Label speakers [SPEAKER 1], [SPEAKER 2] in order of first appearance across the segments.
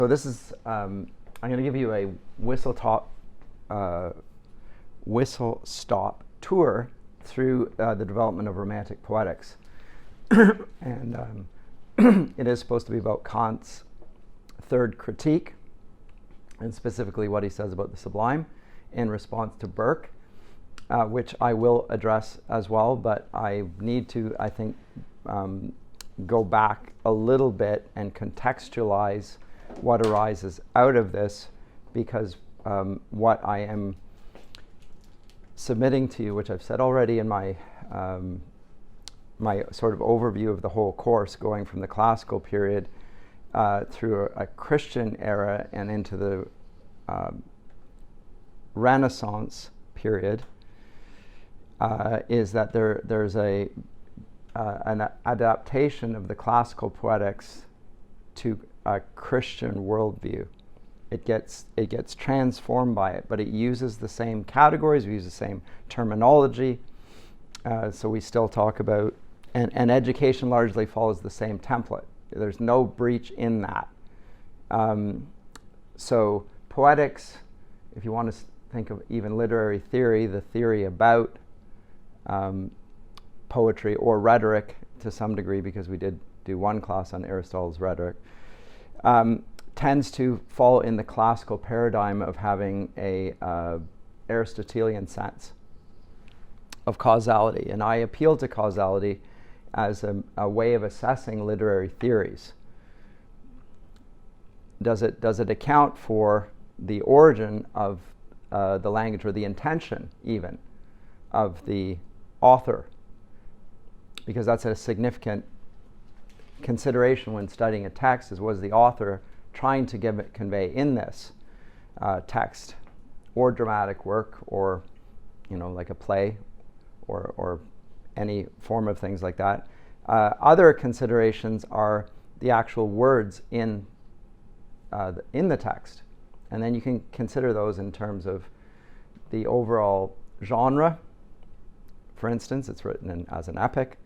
[SPEAKER 1] So this is, I'm going to give you a whistle-stop tour through the development of Romantic poetics. And it is supposed to be about Kant's third critique, and specifically what he says about the sublime in response to Burke, which I will address as well, but I need to, I think, go back a little bit and contextualize what arises out of this, because what I am submitting to you, which I've said already in my my sort of overview of the whole course, going from the classical period through a Christian era and into the Renaissance period, is that there's an adaptation of the classical poetics to a Christian worldview. It gets transformed by it, but it uses the same categories, we use the same terminology. So we still talk about, and education largely follows the same template. There's no breach in that. So poetics, if you want to think of even literary theory, the theory about poetry or rhetoric to some degree, because we did do one class on Aristotle's rhetoric, tends to fall in the classical paradigm of having a Aristotelian sense of causality. And I appeal to causality as a way of assessing literary theories. Does it account for the origin of the language, or the intention even of the author? Because that's a significant consideration when studying a text, is was the author trying to convey in this text or dramatic work, or like a play, or any form of things like that. Other considerations are the actual words in the text, and then you can consider those in terms of the overall genre. For instance, it's written as an epic,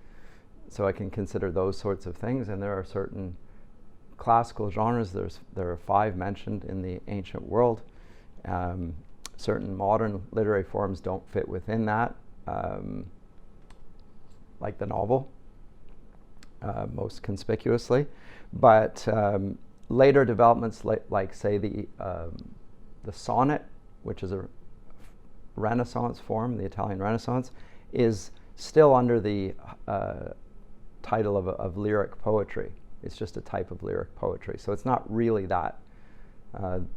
[SPEAKER 1] so I can consider those sorts of things. And there are certain classical genres. There are 5 mentioned in the ancient world. Certain modern literary forms don't fit within that, like the novel, most conspicuously. But later developments, like say the sonnet, which is a Renaissance form, the Italian Renaissance, is still under the title of lyric poetry. It's just a type of lyric poetry. So it's not really that.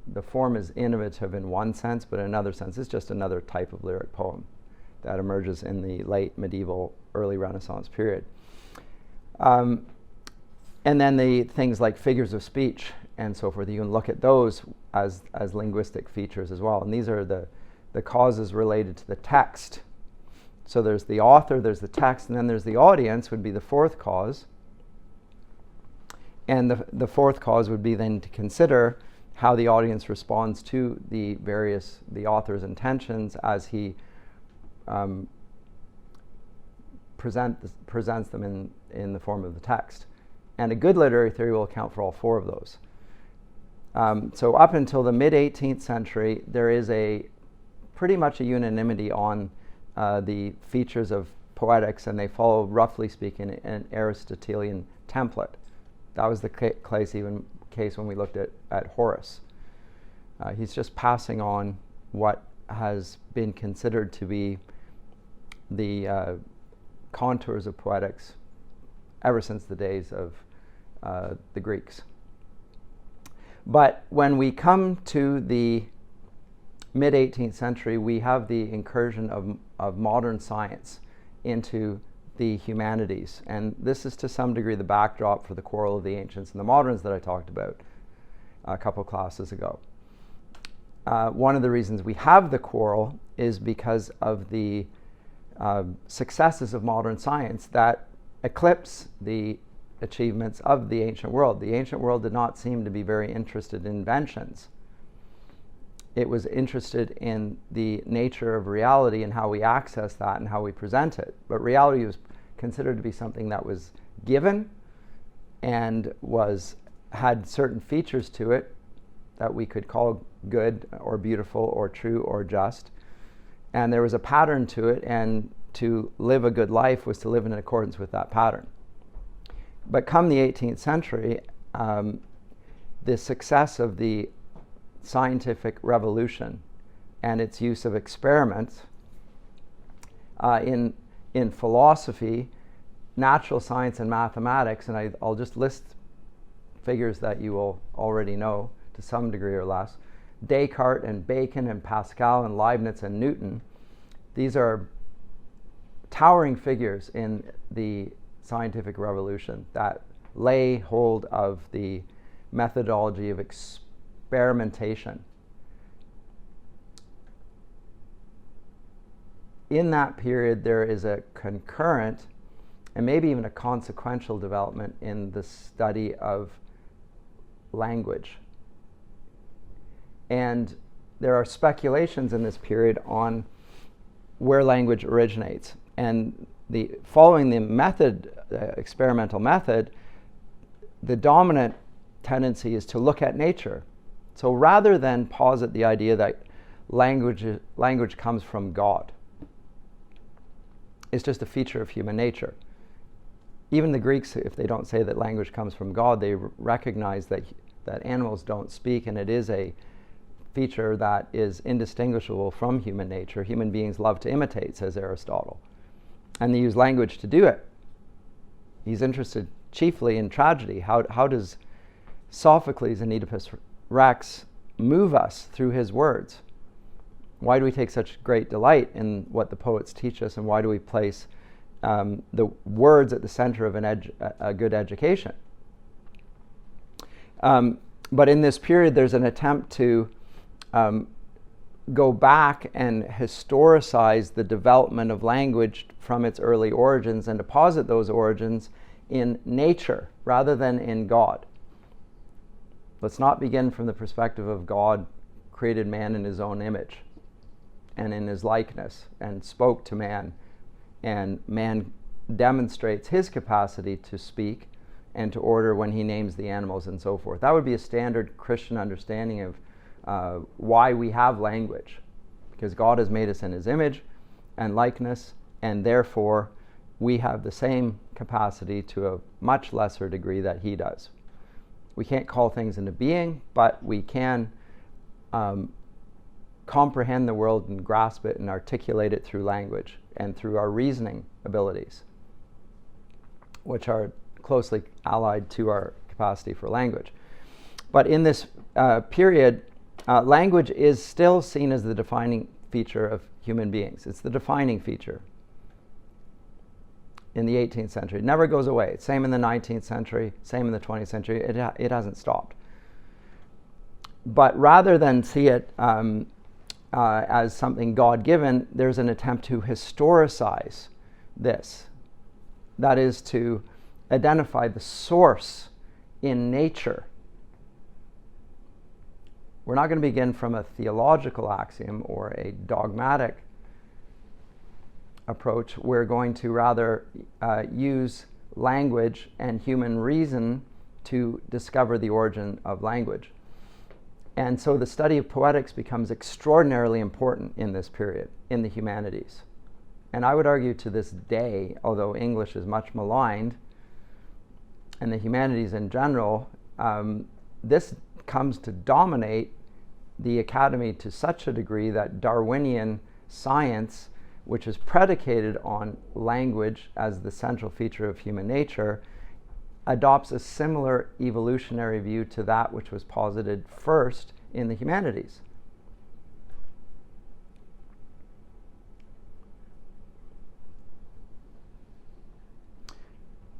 [SPEAKER 1] The form is innovative in one sense, but in another sense, it's just another type of lyric poem that emerges in the late medieval, early Renaissance period. And then the things like figures of speech and so forth, you can look at those as linguistic features as well. And these are the causes related to the text. So there's the author, there's the text, and then there's the audience, would be the fourth cause. And the fourth cause would be then to consider how the audience responds to the author's intentions as he presents them in the form of the text. And a good literary theory will account for all 4 of those. So up until the mid-18th century, there is pretty much a unanimity on the features of poetics, and they follow, roughly speaking, an Aristotelian template. That was the case when we looked at Horace. He's just passing on what has been considered to be the contours of poetics ever since the days of the Greeks. But when we come to the mid-18th century, we have the incursion of modern science into the humanities. And this is to some degree the backdrop for the quarrel of the ancients and the moderns that I talked about a couple classes ago. One of the reasons we have the quarrel is because of the successes of modern science that eclipse the achievements of the ancient world. The ancient world did not seem to be very interested in inventions. It was interested in the nature of reality and how we access that and how we present it. But reality was considered to be something that was given and had certain features to it that we could call good or beautiful or true or just. And there was a pattern to it, and to live a good life was to live in accordance with that pattern. But come the 18th century, the success of the scientific revolution and its use of experiments in philosophy, natural science, and mathematics, and I'll just list figures that you will already know to some degree or less. Descartes and Bacon and Pascal and Leibniz and Newton, these are towering figures in the scientific revolution that lay hold of the methodology of experimentation. In that period, there is a concurrent and maybe even a consequential development in the study of language. And there are speculations in this period on where language originates. And following the method, experimental method, the dominant tendency is to look at nature. So rather than posit the idea that language comes from God, it's just a feature of human nature. Even the Greeks, if they don't say that language comes from God, they recognize that animals don't speak, and it is a feature that is indistinguishable from human nature. Human beings love to imitate, says Aristotle. And they use language to do it. He's interested chiefly in tragedy. How does Sophocles in Oedipus Rex move us through his words? Why do we take such great delight in what the poets teach us, and why do we place the words at the center of a good education? But in this period, there's an attempt to go back and historicize the development of language from its early origins and deposit those origins in nature rather than in God. Let's not begin from the perspective of God created man in his own image and in his likeness and spoke to man, and man demonstrates his capacity to speak and to order when he names the animals and so forth. That would be a standard Christian understanding of why we have language, because God has made us in his image and likeness, and therefore we have the same capacity to a much lesser degree that he does. We can't call things into being, but we can comprehend the world and grasp it and articulate it through language and through our reasoning abilities, which are closely allied to our capacity for language. But in this period, language is still seen as the defining feature of human beings. It's the defining feature in the 18th century. It never goes away. Same in the 19th century, same in the 20th century. It hasn't stopped. But rather than see it as something God-given, there's an attempt to historicize this. That is, to identify the source in nature. We're not going to begin from a theological axiom or a dogmatic approach. We're going to rather use language and human reason to discover the origin of language. And so the study of poetics becomes extraordinarily important in this period, in the humanities. And I would argue to this day, although English is much maligned, and the humanities in general, this comes to dominate the academy to such a degree that Darwinian science, which is predicated on language as the central feature of human nature, adopts a similar evolutionary view to that which was posited first in the humanities.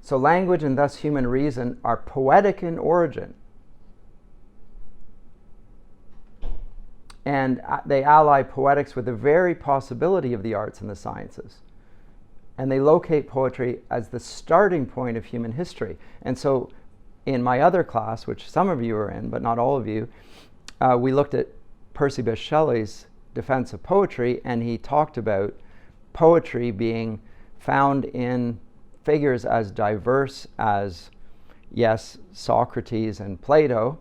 [SPEAKER 1] So language and thus human reason are poetic in origin. And they ally poetics with the very possibility of the arts and the sciences. And they locate poetry as the starting point of human history. And so in my other class, which some of you are in, but not all of you, we looked at Percy Bysshe Shelley's Defense of Poetry, and he talked about poetry being found in figures as diverse as, yes, Socrates and Plato,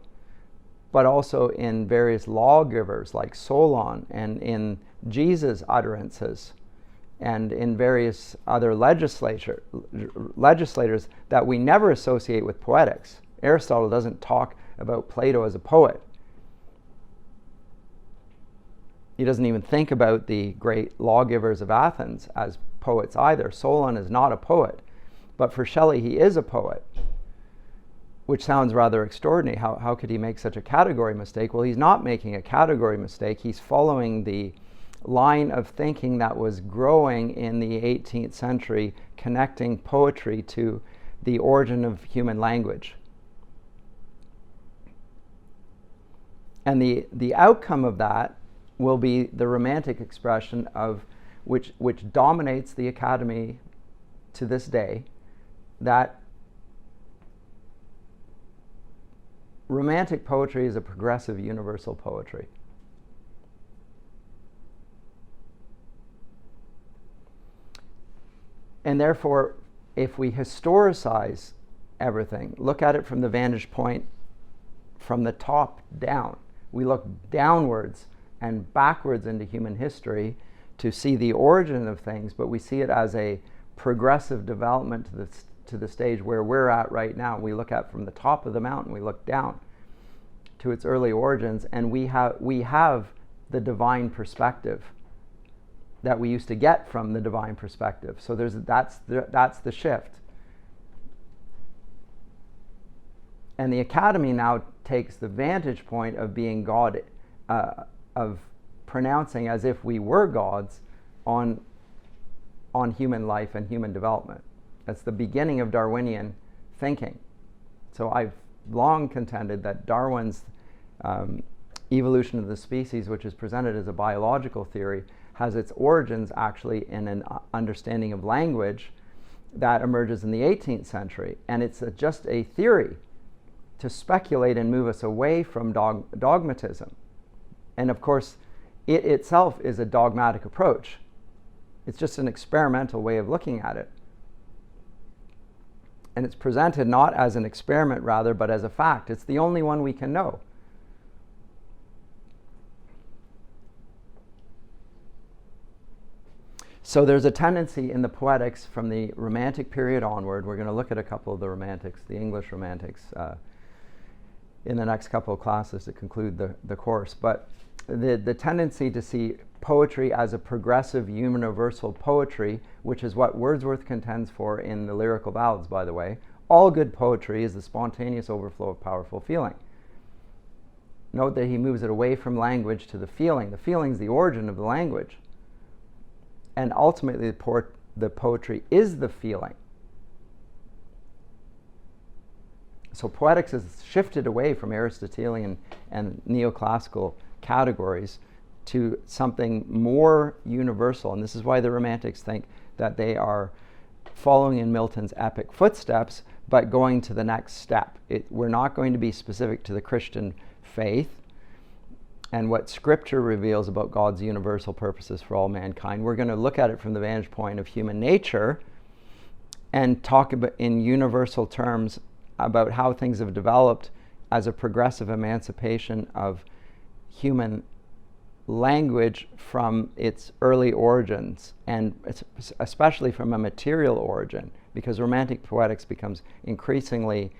[SPEAKER 1] but also in various lawgivers like Solon, and in Jesus' utterances, and in various other legislators that we never associate with poetics. Aristotle doesn't talk about Plato as a poet. He doesn't even think about the great lawgivers of Athens as poets either. Solon is not a poet, but for Shelley he is a poet, which sounds rather extraordinary. How could he make such a category mistake? Well, he's not making a category mistake. He's following the line of thinking that was growing in the 18th century, connecting poetry to the origin of human language. And the outcome of that will be the Romantic expression of which dominates the Academy to this day, that Romantic poetry is a progressive universal poetry. And therefore, if we historicize everything, look at it from the vantage point from the top down, we look downwards and backwards into human history to see the origin of things, but we see it as a progressive development to the stage where we're at right now. We look at from the top of the mountain, we look down to its early origins, and we have the divine perspective that we used to get from the divine perspective. So that's the shift. And the Academy now takes the vantage point of being God, of pronouncing as if we were gods on human life and human development. That's the beginning of Darwinian thinking. So I've long contended that Darwin's evolution of the species, which is presented as a biological theory, has its origins actually in an understanding of language that emerges in the 18th century. And it's just a theory to speculate and move us away from dogmatism. And of course, it itself is a dogmatic approach. It's just an experimental way of looking at it. And it's presented not as an experiment, rather, but as a fact. It's the only one we can know. So there's a tendency in the poetics from the Romantic period onward. We're going to look at a couple of the Romantics, the English Romantics, in the next couple of classes to conclude the course. But the tendency to see poetry as a progressive universal poetry, which is what Wordsworth contends for in the Lyrical Ballads, by the way. All good poetry is the spontaneous overflow of powerful feeling. Note that he moves it away from language to the feeling. The feeling is the origin of the language. And ultimately, the poetry is the feeling. So poetics has shifted away from Aristotelian and neoclassical categories to something more universal. And this is why the Romantics think that they are following in Milton's epic footsteps, but going to the next step. We're not going to be specific to the Christian faith and what Scripture reveals about God's universal purposes for all mankind. We're going to look at it from the vantage point of human nature and talk about in universal terms about how things have developed as a progressive emancipation of human language from its early origins, and especially from a material origin, because Romantic poetics becomes increasingly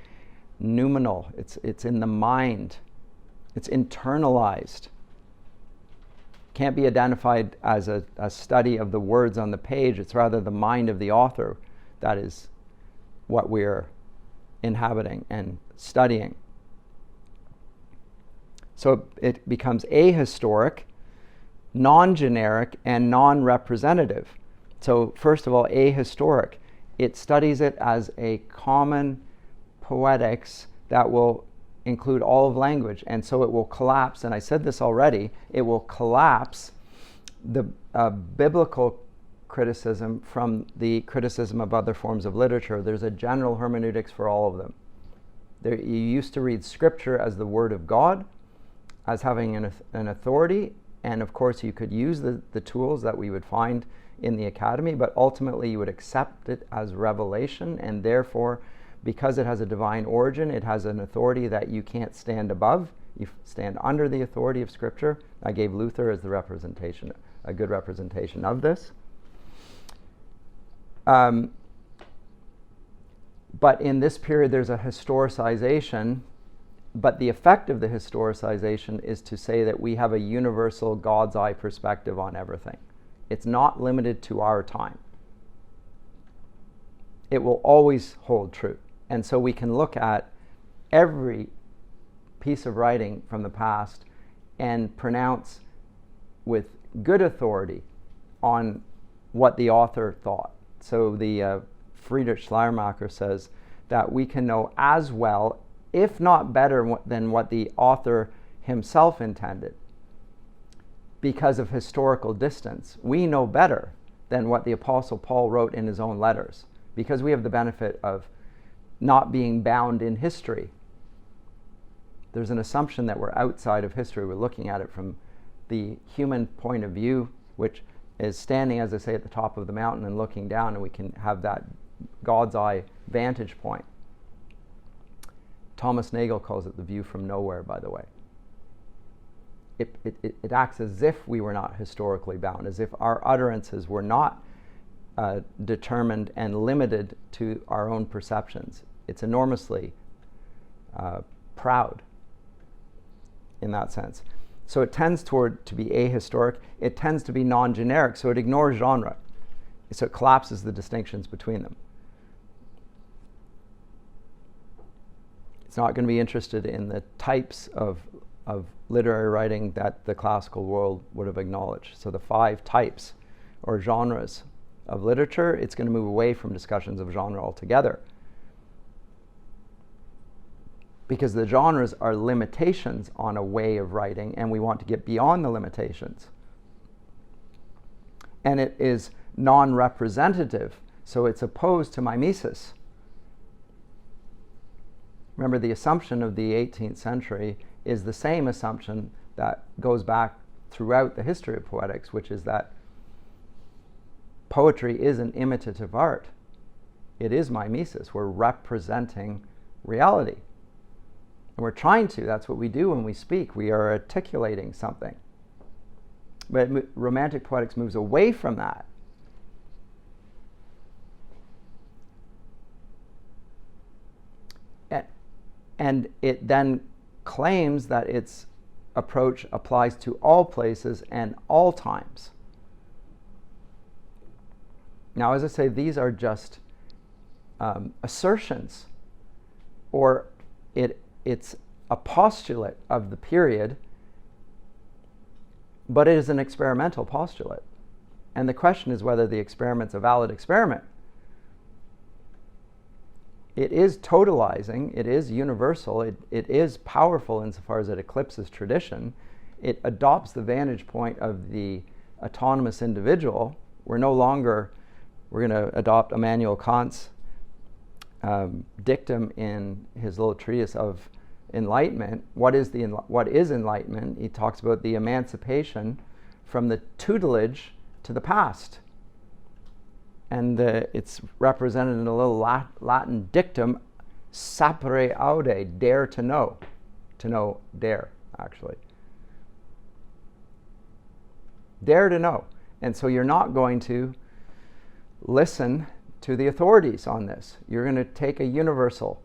[SPEAKER 1] noumenal. It's in the mind. It's internalized. Can't be identified as a study of the words on the page. It's rather the mind of the author that is what we're inhabiting and studying. So it becomes ahistoric, non-generic, and non-representative. So first of all, ahistoric. It studies it as a common poetics that will include all of language, and so it will collapse, and I said this already, it will collapse the biblical criticism from the criticism of other forms of literature. There's a general hermeneutics for all of them. You used to read Scripture as the Word of God, as having an authority, and of course you could use the tools that we would find in the Academy, but ultimately you would accept it as revelation, and therefore, because it has a divine origin, it has an authority that you can't stand above. You stand under the authority of Scripture. I gave Luther as the representation, a good representation of this. But in this period, there's a historicization, but the effect of the historicization is to say that we have a universal God's eye perspective on everything. It's not limited to our time. It will always hold true. And so we can look at every piece of writing from the past and pronounce with good authority on what the author thought. So the Friedrich Schleiermacher says that we can know as well, if not better, than what the author himself intended. Because of historical distance, we know better than what the Apostle Paul wrote in his own letters, because we have the benefit of not being bound in history. There's an assumption that we're outside of history. We're looking at it from the human point of view, which is standing, as I say, at the top of the mountain and looking down, and we can have that God's eye vantage point. Thomas Nagel calls it the view from nowhere, by the way. It acts as if we were not historically bound, as if our utterances were not determined and limited to our own perceptions. It's enormously proud in that sense. So it tends to be ahistoric. It tends to be non-generic, so it ignores genre. So it collapses the distinctions between them. It's not going to be interested in the types of literary writing that the classical world would have acknowledged. So the 5 types or genres of literature, it's going to move away from discussions of genre altogether. Because the genres are limitations on a way of writing, and we want to get beyond the limitations. And it is non-representative, so it's opposed to mimesis. Remember, the assumption of the 18th century is the same assumption that goes back throughout the history of poetics, which is that poetry is an imitative art. It is mimesis. We're representing reality. And we're trying to. That's what we do when we speak. We are articulating something. But Romantic poetics moves away from that. And it then claims that its approach applies to all places and all times. Now, as I say, these are just assertions, or it's a postulate of the period, but it is an experimental postulate. And the question is whether the experiment's a valid experiment. It is totalizing, it is universal, it is powerful insofar as it eclipses tradition. It adopts the vantage point of the autonomous individual. We're going to adopt Immanuel Kant's dictum in his little treatise of enlightenment. What is enlightenment? He talks about the emancipation from the tutelage to the past. And it's represented in a little Latin dictum, sapere aude, dare to know. To know, dare, actually. Dare to know. And so you're not going to listen to the authorities on this. You're going to take a universal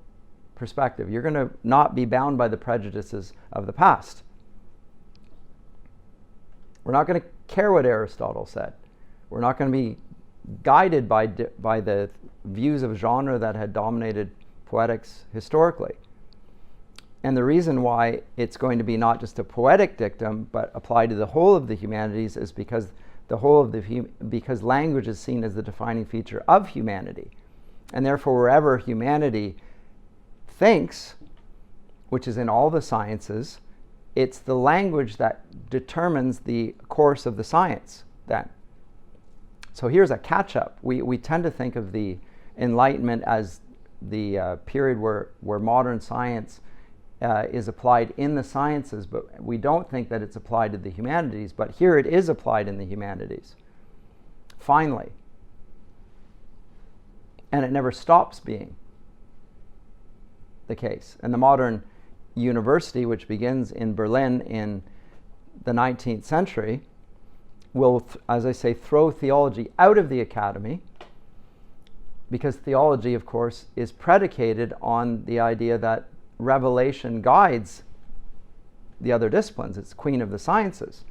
[SPEAKER 1] perspective. You're going to not be bound by the prejudices of the past. We're not going to care what Aristotle said. We're not going to be guided by the views of genre that had dominated poetics historically. And the reason why it's going to be not just a poetic dictum, but applied to the whole of the humanities is because because language is seen as the defining feature of humanity. And therefore, wherever humanity thinks, which is in all the sciences, it's the language that determines the course of the science then. So here's a catch-up. We tend to think of the Enlightenment as the period where modern science is applied in the sciences, but we don't think that it's applied to the humanities. But here it is applied in the humanities, finally. And it never stops being the case. And the modern university, which begins in Berlin in the 19th century, will, as I say, throw theology out of the academy, because theology, of course, is predicated on the idea that revelation guides the other disciplines. It's queen of the sciences.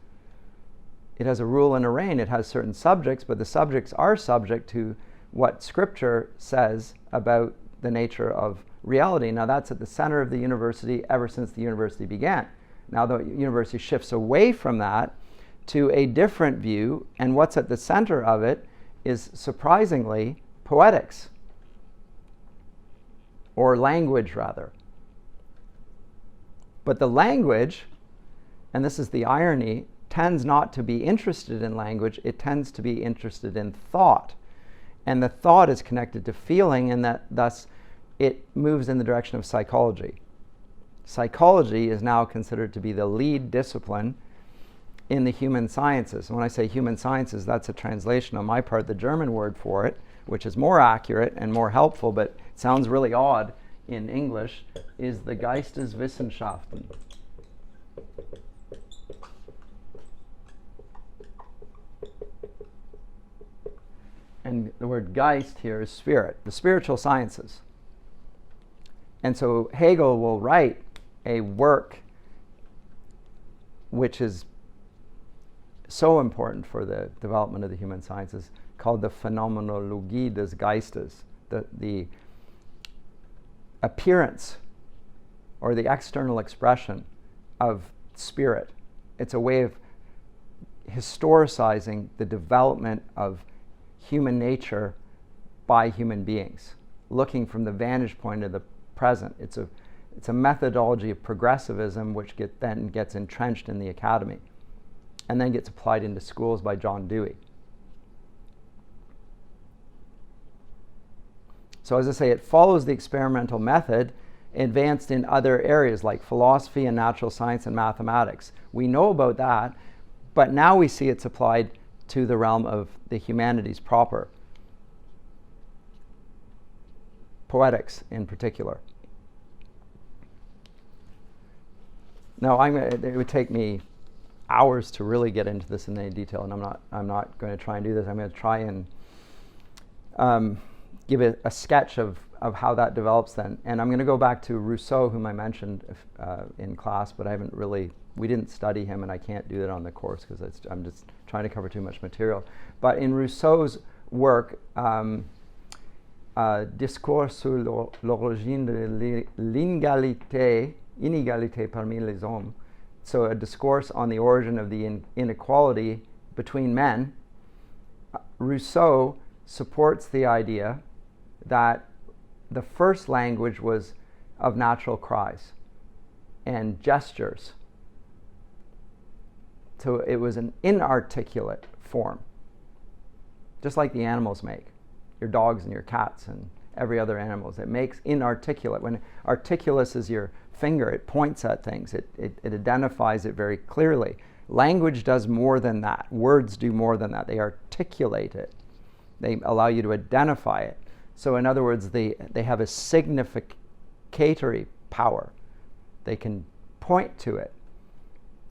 [SPEAKER 1] It has a rule and a reign. It has certain subjects, but the subjects are subject to what Scripture says about the nature of reality. Now, that's at the center of the university ever since the university began. Now, the university shifts away from that to a different view, and what's at the center of it is, surprisingly, poetics, or language, rather. But the language, and this is the irony, tends not to be interested in language, it tends to be interested in thought. And the thought is connected to feeling, and that thus it moves in the direction of psychology. Psychology is now considered to be the lead discipline in the human sciences. And when I say human sciences, that's a translation on my part, the German word for it, which is more accurate and more helpful, but sounds really odd in English, is the Geisteswissenschaften. And the word Geist here is spirit, the spiritual sciences. And so Hegel will write a work which is so important for the development of the human sciences, called the Phänomenologie des Geistes, the appearance or the external expression of spirit. It's a way of historicizing the development of human nature by human beings, looking from the vantage point of the present. It's a methodology of progressivism which then gets entrenched in the academy and then gets applied into schools by John Dewey. So as I say, it follows the experimental method advanced in other areas like philosophy and natural science and mathematics. We know about that, but now we see it's applied to the realm of the humanities proper. Poetics in particular. Now, it would take me hours to really get into this in any detail, and I'm not going to try and do this. I'm going to try and give it a sketch of how that develops then. And I'm going to go back to Rousseau, whom I mentioned in class, but we didn't study him, and I can't do that on the course because I'm just trying to cover too much material. But in Rousseau's work, Discours sur l'origine de l'inégalité parmi les hommes, so a discourse on the origin of the inequality between men, Rousseau supports the idea that the first language was of natural cries and gestures. So it was an inarticulate form, just like the animals make, your dogs and your cats and every other animal. It makes inarticulate. When articulus is your finger, it points at things, it identifies it very clearly. Language does more than that. Words do more than that. They articulate it. They allow you to identify it. So in other words, they have a significatory power. They can point to it.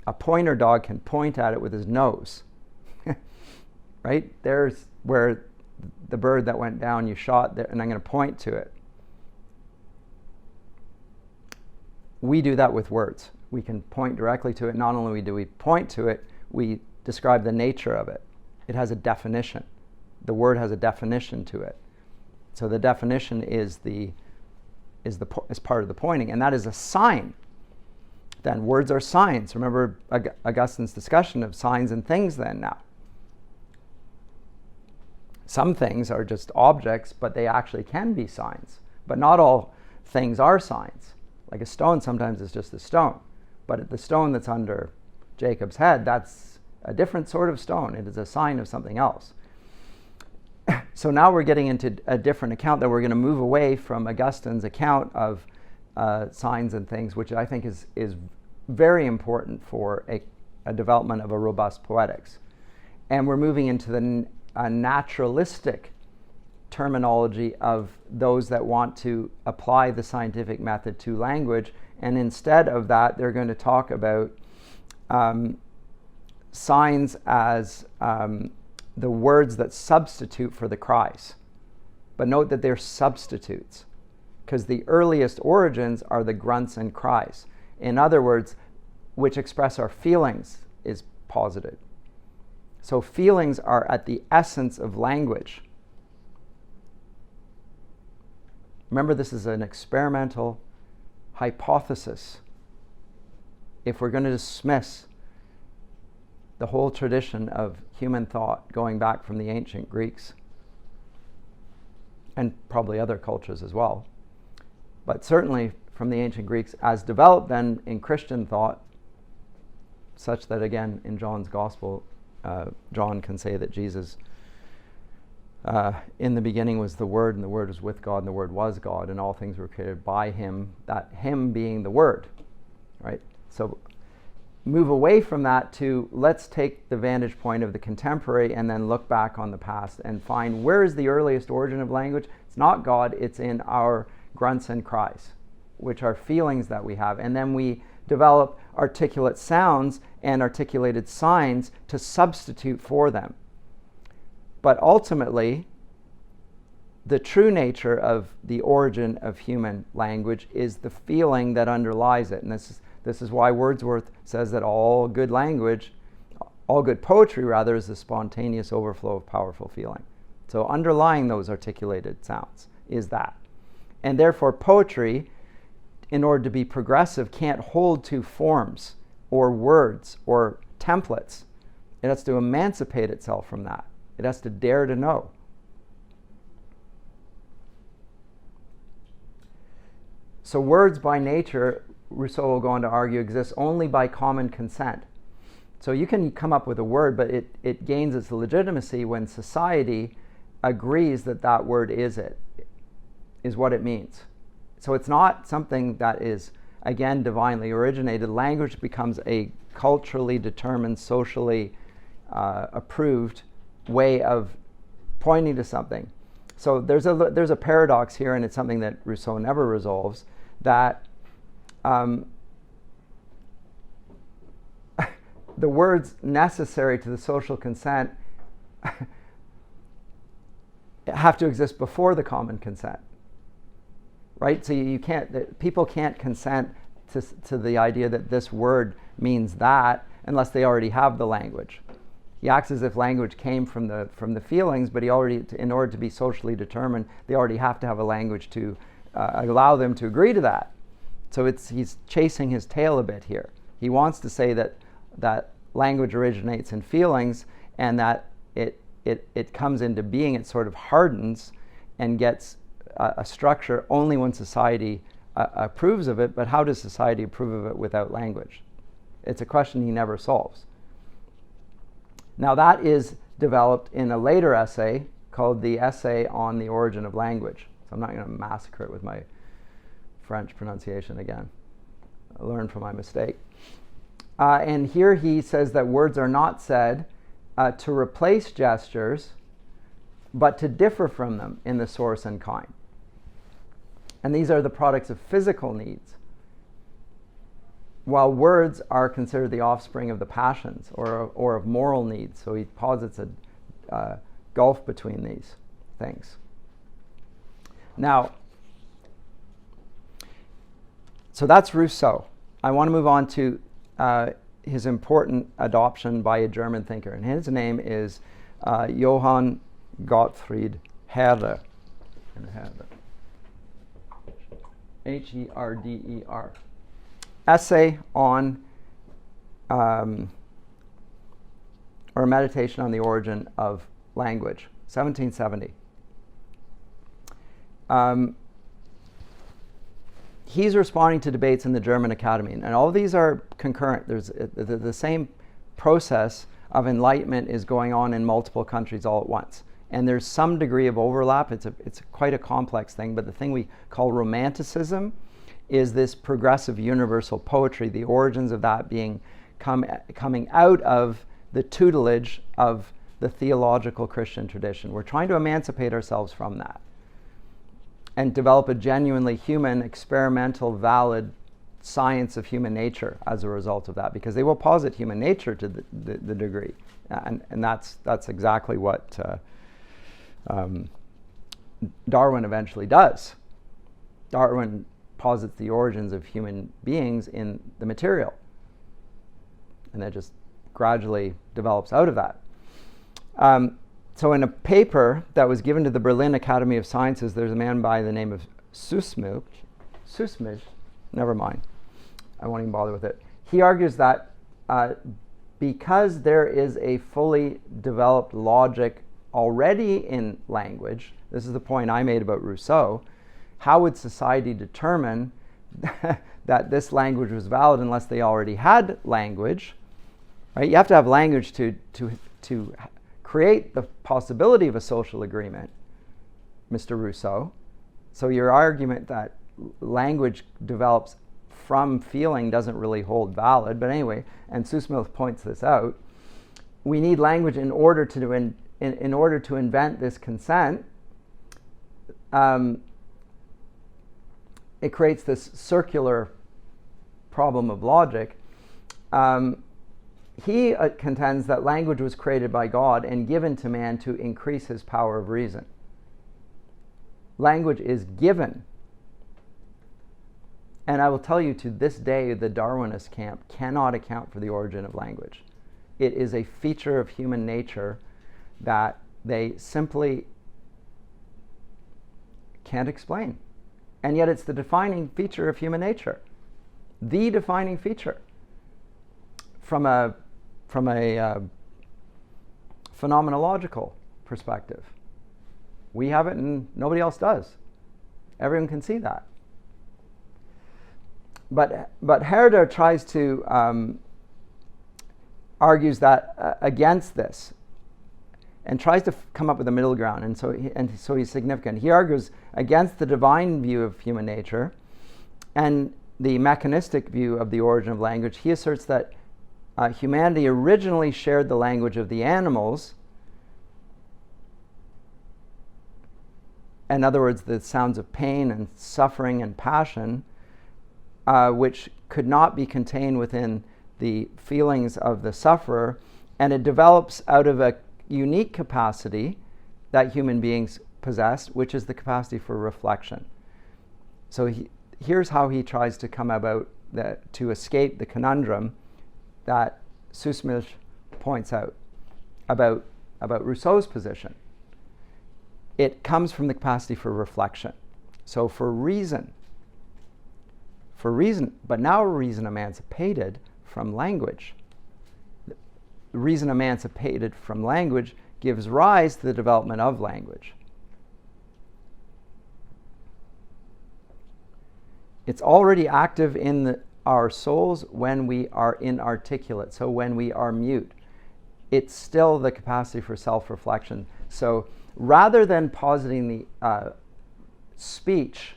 [SPEAKER 1] A pointer dog can point at it with his nose. Right? There's where the bird that went down, you shot there, and I'm going to point to it. We do that with words. We can point directly to it. Not only do we point to it, we describe the nature of it. It has a definition. The word has a definition to it. So the definition is part of the pointing, and that is a sign. Then words are signs. Remember Augustine's discussion of signs and things then now. Some things are just objects, but they actually can be signs. But not all things are signs. Like a stone sometimes is just a stone. But the stone that's under Jacob's head, that's a different sort of stone. It is a sign of something else. So now we're getting into a different account, that we're going to move away from Augustine's account of signs and things, which I think is very important for a development of a robust poetics. And we're moving into a naturalistic terminology of those that want to apply the scientific method to language And instead of that, they're going to talk about signs as the words that substitute for the cries. But note that they're substitutes, because the earliest origins are the grunts and cries. In other words, which express our feelings is posited. So feelings are at the essence of language. Remember, this is an experimental hypothesis. If we're going to dismiss the whole tradition of human thought going back from the ancient Greeks, and probably other cultures as well, but certainly from the ancient Greeks as developed then in Christian thought, such that again in John's Gospel, John can say that Jesus, in the beginning was the Word, and the Word was with God, and the Word was God, and all things were created by Him, that Him being the Word, right? So move away from that to let's take the vantage point of the contemporary and then look back on the past and find where is the earliest origin of language. It's not God, it's in our grunts and cries, which are feelings that we have, and then we develop articulate sounds and articulated signs to substitute for them. But ultimately, the true nature of the origin of human language is the feeling that underlies it. And this is why Wordsworth says that all good language, all good poetry rather, is the spontaneous overflow of powerful feeling. So underlying those articulated sounds is that. And therefore poetry, in order to be progressive, can't hold to forms or words or templates. It has to emancipate itself from that. It has to dare to know. So words by nature, Rousseau will go on to argue, exist only by common consent. So you can come up with a word, but it gains its legitimacy when society agrees that that word is what it means. So it's not something that is, again, divinely originated. Language becomes a culturally determined, socially approved way of pointing to something. So there's a paradox here, and it's something that Rousseau never resolves, that the words necessary to the social consent have to exist before the common consent. Right? So people can't consent to the idea that this word means that unless they already have the language. He acts as if language came from the feelings, but he already, in order to be socially determined, they already have to have a language to allow them to agree to that. So he's chasing his tail a bit here. He wants to say that language originates in feelings, and that it comes into being, it sort of hardens and gets a structure only when society approves of it. But how does society approve of it without language? It's a question he never solves. Now that is developed in a later essay called the Essay on the Origin of Language. So I'm not going to massacre it with my French pronunciation again. I learned from my mistake. And here he says that words are not said to replace gestures, but to differ from them in the source and kind. And these are the products of physical needs, while words are considered the offspring of the passions or of moral needs. So he posits a gulf between these things. Now, so that's Rousseau. I want to move on to his important adoption by a German thinker, and his name is Johann Gottfried Herder. Herder. Essay on or meditation on the origin of language, 1770. He's responding to debates in the German Academy, and all of these are concurrent. There's the same process of enlightenment is going on in multiple countries all at once, and there's some degree of overlap. It's quite a complex thing, but the thing we call romanticism is this progressive universal poetry, the origins of that being coming out of the tutelage of the theological Christian tradition. We're trying to emancipate ourselves from that and develop a genuinely human, experimental, valid science of human nature as a result of that, because they will posit human nature to the degree, and that's exactly what Darwin eventually does. Darwin posits the origins of human beings in the material, and that just gradually develops out of that. So in a paper that was given to the Berlin Academy of Sciences, there's a man by the name of Sussmuth, never mind, I won't even bother with it. He argues that because there is a fully developed logic already in language, this is the point I made about Rousseau, how would society determine that this language was valid unless they already had language? Right? You have to have language to create the possibility of a social agreement, Mr. Rousseau. So your argument that language develops from feeling doesn't really hold valid. But anyway, and Sussmuth points this out, we need language in order to invent this consent. It creates this circular problem of logic. He contends that language was created by God and given to man to increase his power of reason. Language is given. And I will tell you, to this day, the Darwinist camp cannot account for the origin of language. It is a feature of human nature that they simply can't explain. And yet it's the defining feature of human nature. The defining feature. From a phenomenological perspective. We have it and nobody else does. Everyone can see that. But Herder tries to argues that against this, and tries to come up with a middle ground, and so he's significant. He argues against the divine view of human nature and the mechanistic view of the origin of language. He asserts that humanity originally shared the language of the animals. In other words, the sounds of pain and suffering and passion, which could not be contained within the feelings of the sufferer, and it develops out of a unique capacity that human beings possess, which is the capacity for reflection. So here's how he tries to come about to escape the conundrum that Sussmuth points out about Rousseau's position. It comes from the capacity for reflection. So for reason, but now reason emancipated from language. The reason emancipated from language gives rise to the development of language. It's already active in our souls when we are inarticulate, so when we are mute. It's still the capacity for self-reflection. So rather than positing the speech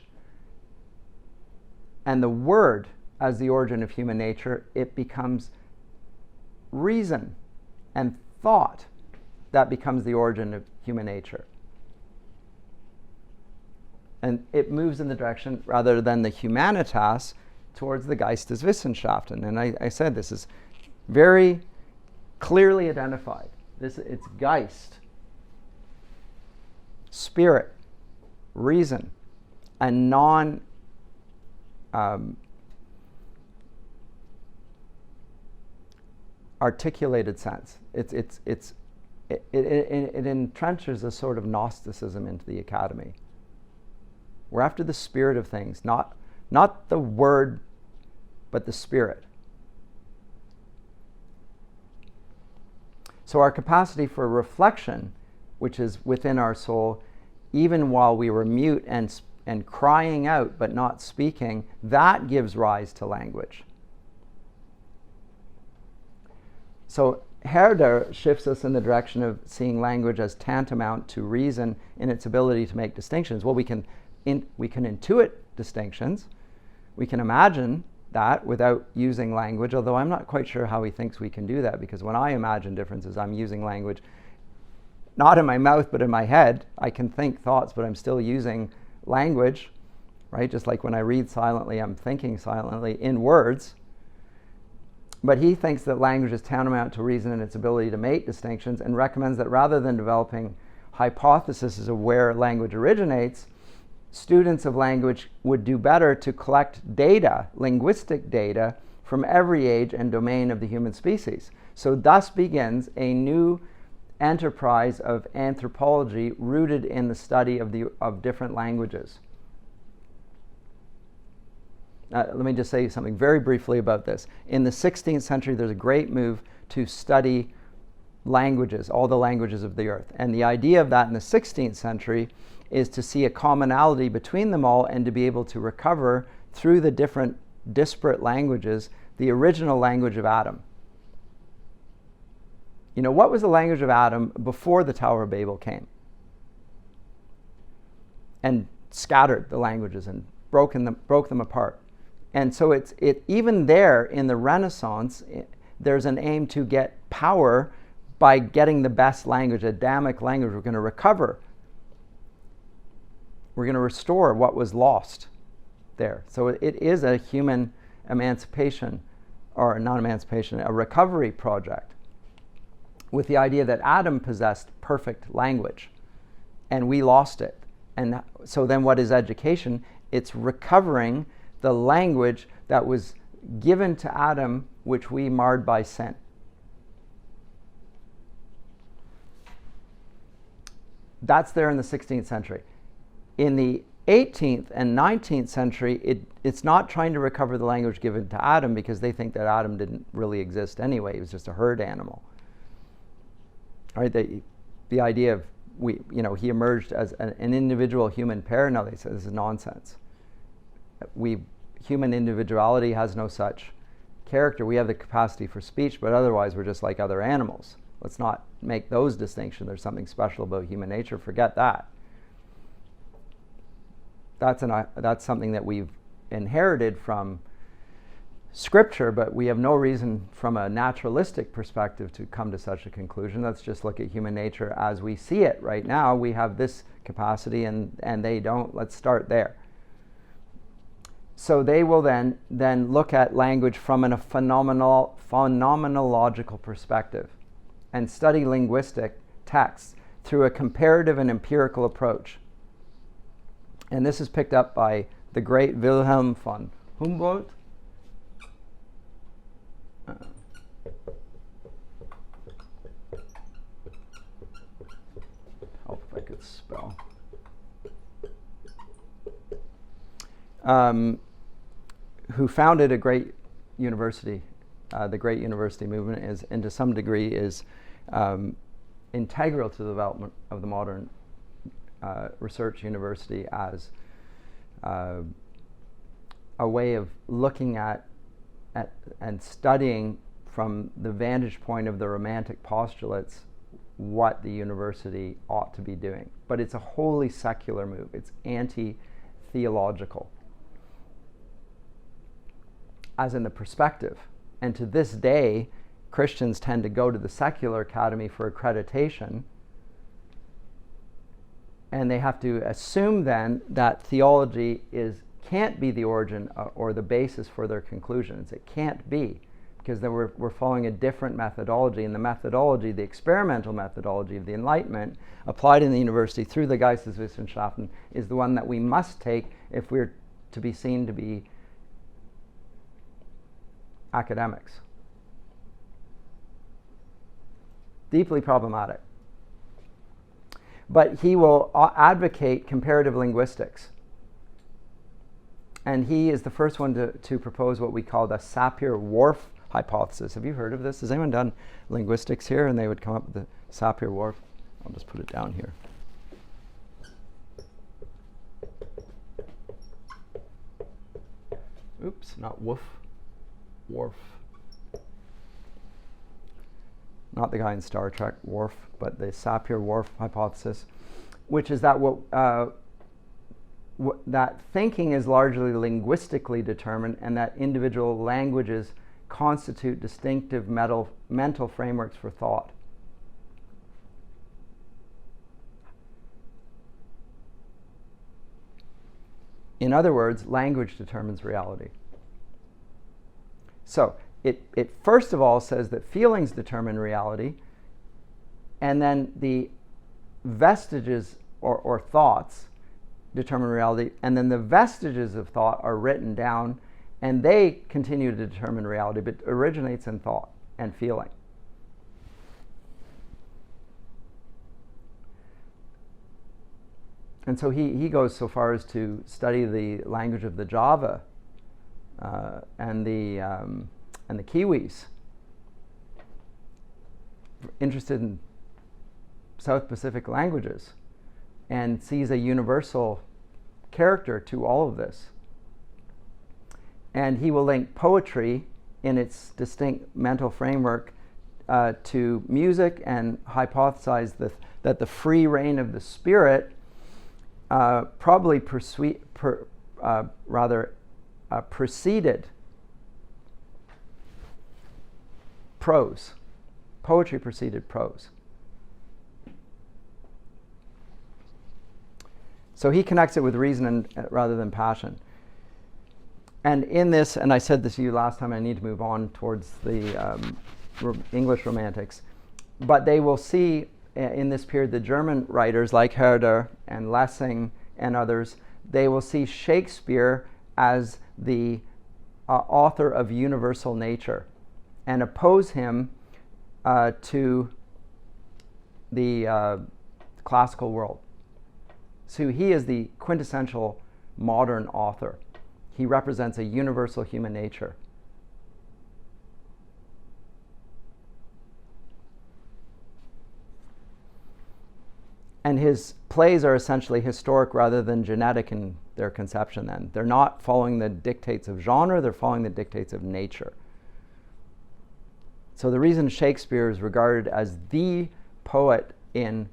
[SPEAKER 1] and the word as the origin of human nature, it becomes reason and thought that becomes the origin of human nature. And it moves in the direction, rather than the humanitas, towards the Geisteswissenschaften. And I said this is very clearly identified. It's Geist, spirit, reason, a non articulated sense. It entrenches a sort of Gnosticism into the academy. We're after the spirit of things, not the word, but the spirit. So our capacity for reflection, which is within our soul, even while we were mute and crying out but not speaking, that gives rise to language. So Herder shifts us in the direction of seeing language as tantamount to reason in its ability to make distinctions. Well, we can intuit distinctions. We can imagine that without using language, although I'm not quite sure how he thinks we can do that, because when I imagine differences, I'm using language not in my mouth but in my head. I can think thoughts, but I'm still using language, right? Just like when I read silently, I'm thinking silently in words. But he thinks that language is tantamount to reason in its ability to make distinctions, and recommends that rather than developing hypotheses of where language originates, students of language would do better to collect data, linguistic data, from every age and domain of the human species. So thus begins a new enterprise of anthropology rooted in the study of different languages. Let me just say something very briefly about this. In the 16th century, there's a great move to study languages, all the languages of the earth. And the idea of that in the 16th century is to see a commonality between them all and to be able to recover through the different disparate languages the original language of Adam. You know, what was the language of Adam before the Tower of Babel came? And scattered the languages and broke them apart. And so even there in the Renaissance, there's an aim to get power by getting the best language, Adamic language. We're going to recover. We're going to restore what was lost there. So it is a human emancipation, or not emancipation, a recovery project, with the idea that Adam possessed perfect language and we lost it. And so then what is education? It's recovering the language that was given to Adam, which we marred by sin. That's there in the 16th century. In the 18th and 19th century, it's not trying to recover the language given to Adam, because they think that Adam didn't really exist anyway. He was just a herd animal. All right, the idea of he emerged as an individual human pair. No, they say this is nonsense. Human individuality has no such character. We have the capacity for speech, but otherwise we're just like other animals. Let's not make those distinctions. There's something special about human nature. Forget that. That's something that we've inherited from Scripture, but we have no reason from a naturalistic perspective to come to such a conclusion. Let's just look at human nature as we see it right now. We have this capacity and they don't. Let's start there. So they will then look at language from a phenomenological perspective and study linguistic texts through a comparative and empirical approach. And this is picked up by the great Wilhelm von Humboldt. Hope if I could spell. Who founded a great university. The great university movement is, and to some degree, is integral to the development of the modern research university as a way of looking at and studying from the vantage point of the Romantic postulates what the university ought to be doing. But it's a wholly secular move. It's anti-theological, as in the perspective. And to this day, Christians tend to go to the secular academy for accreditation, and they have to assume then that theology can't be the origin or the basis for their conclusions. It can't be, because then we're following a different methodology, and the methodology, the experimental methodology of the Enlightenment, applied in the university through the Geisteswissenschaften, is the one that we must take if we're to be seen to be academics. Deeply problematic. But he will advocate comparative linguistics. And he is the first one to propose what we call the Sapir-Whorf hypothesis. Have you heard of this? Has anyone done linguistics here? And they would come up with the Sapir-Whorf. I'll just put it down here. Oops, not woof. Worf. Not the guy in Star Trek, Worf, but the Sapir-Whorf hypothesis, which is that that thinking is largely linguistically determined, and that individual languages constitute distinctive mental frameworks for thought. In other words, language determines reality. So it first of all says that feelings determine reality, and then the vestiges or thoughts determine reality, and then the vestiges of thought are written down, and they continue to determine reality, but originates in thought and feeling. And so he goes so far as to study the language of the Java and the Kiwis, interested in South Pacific languages, and sees a universal character to all of this. And he will link poetry in its distinct mental framework to music, and hypothesize that the free reign of the spirit probably preceded prose. Poetry preceded prose. So he connects it with reason rather than passion. And in this, and I said this to you last time, I need to move on towards the English Romantics, but they will see in this period the German writers like Herder and Lessing and others, they will see Shakespeare as the author of universal nature and oppose him to the classical world. So he is the quintessential modern author. He represents a universal human nature. And his plays are essentially historic rather than genetic in their conception then. They're not following the dictates of genre, they're following the dictates of nature. So the reason Shakespeare is regarded as the poet in